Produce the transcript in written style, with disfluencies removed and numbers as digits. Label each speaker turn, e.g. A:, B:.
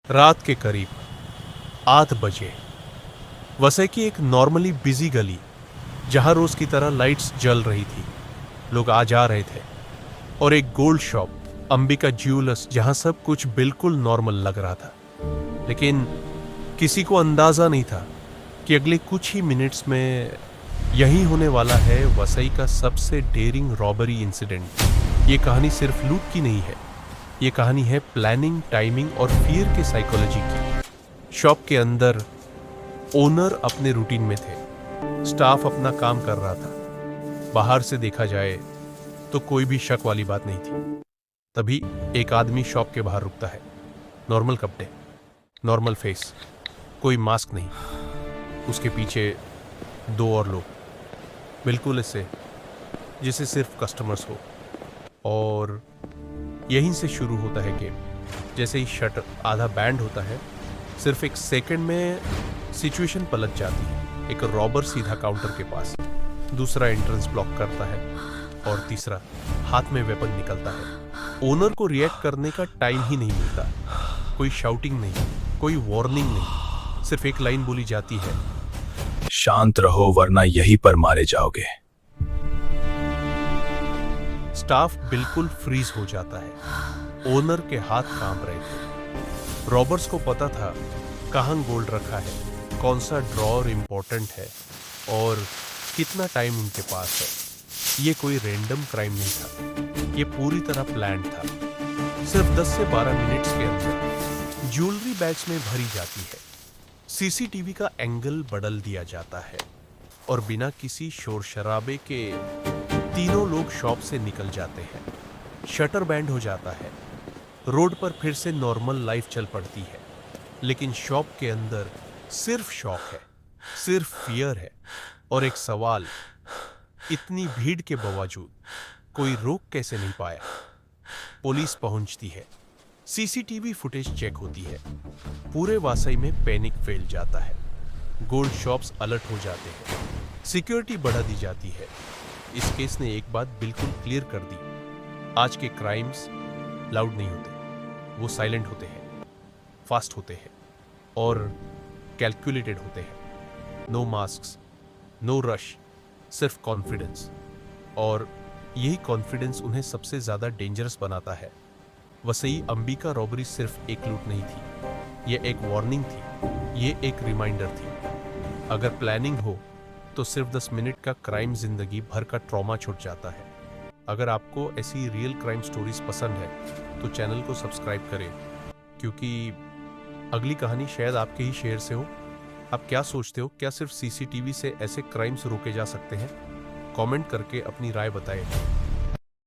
A: रात के करीब 8 बजे वसई की एक नॉर्मली बिजी गली, जहां रोज की तरह लाइट्स जल रही थी, लोग आ जा रहे थे, और एक गोल्ड शॉप, अंबिका ज्वेलर्स, जहां सब कुछ बिल्कुल नॉर्मल लग रहा था। लेकिन किसी को अंदाजा नहीं था कि अगले कुछ ही मिनट्स में यही होने वाला है वसई का सबसे डेयरिंग रॉबरी इंसिडेंट। ये कहानी सिर्फ लूट की नहीं है, ये कहानी है प्लानिंग, टाइमिंग और फियर के साइकोलॉजी की। शॉप के अंदर ओनर अपने रूटीन में थे, स्टाफ अपना काम कर रहा था। बाहर से देखा जाए तो कोई भी शक वाली बात नहीं थी। तभी एक आदमी शॉप के बाहर रुकता है। नॉर्मल कपड़े, नॉर्मल फेस, कोई मास्क नहीं। उसके पीछे 2 और लोग, बिल्कुल ऐसे जैसे सिर्फ कस्टमर्स हो। और यहीं से शुरू होता है गेम। जैसे ही शटर आधा बैंड होता है, सिर्फ एक सेकंड में सिचुएशन पलट जाती है। एक रॉबर सीधा काउंटर के पास, दूसरा एंट्रेंस ब्लॉक करता है, और तीसरा हाथ में वेपन निकलता है। ओनर को रिएक्ट करने का टाइम ही नहीं मिलता। कोई शाउटिंग नहीं, कोई वार्निंग नहीं, सिर्फ एक लाइन बोली जाती है,
B: शांत रहो वरना यहीं पर मारे जाओगे।
A: स्टाफ बिल्कुल फ्रीज हो जाता है। ओनर के हाथ कांप रहे थे। रॉबर्स को पता था कहाँ गोल्ड रखा है, कौन सा ड्रॉर इंपॉर्टेंट है, और कितना टाइम उनके पास है। ये कोई रैंडम क्राइम नहीं था, ये पूरी तरह प्लान था। सिर्फ 10 से 12 मिनट्स के अंदर ज्वेलरी बैग्स में भरी जाती है, सीसीटीवी का एंगल बदल दिया जाता है, और बिना किसी शोर शराबे के तीनों लोग शॉप से निकल जाते हैं। शटर बैंड हो जाता है, रोड पर फिर से नॉर्मल लाइफ चल पड़ती है। लेकिन शॉप के अंदर सिर्फ शॉक है, सिर्फ फियर है, और एक सवाल, इतनी भीड़ के बावजूद कोई रोक कैसे नहीं पाया। पुलिस पहुंचती है, सीसीटीवी फुटेज चेक होती है। पूरे वासई में पैनिक फैल जाता है। गोल्ड शॉप्स अलर्ट हो जाते हैं, सिक्योरिटी बढ़ा दी जाती है। इस केस ने एक बात बिल्कुल क्लियर कर दी, आज के क्राइम्स लाउड नहीं होते, वो साइलेंट होते हैं, फास्ट होते हैं, और कैलकुलेटेड होते हैं। नो मास्क्स, नो रश, सिर्फ कॉन्फिडेंस। और यही कॉन्फिडेंस उन्हें सबसे ज्यादा डेंजरस बनाता है। वसई अंबिका रॉबरी सिर्फ एक लूट नहीं थी, ये एक वार्निंग थी, ये एक रिमाइंडर थी। अगर प्लानिंग हो तो सिर्फ 10 मिनट का क्राइम जिंदगी भर का ट्रॉमा छूट जाता है। अगर आपको ऐसी रियल क्राइम स्टोरीज पसंद है तो चैनल को सब्सक्राइब करें, क्योंकि अगली कहानी शायद आपके ही शेयर से हो। आप क्या सोचते हो, क्या सिर्फ सीसीटीवी से ऐसे क्राइम्स रोके जा सकते हैं? कमेंट करके अपनी राय बताएं।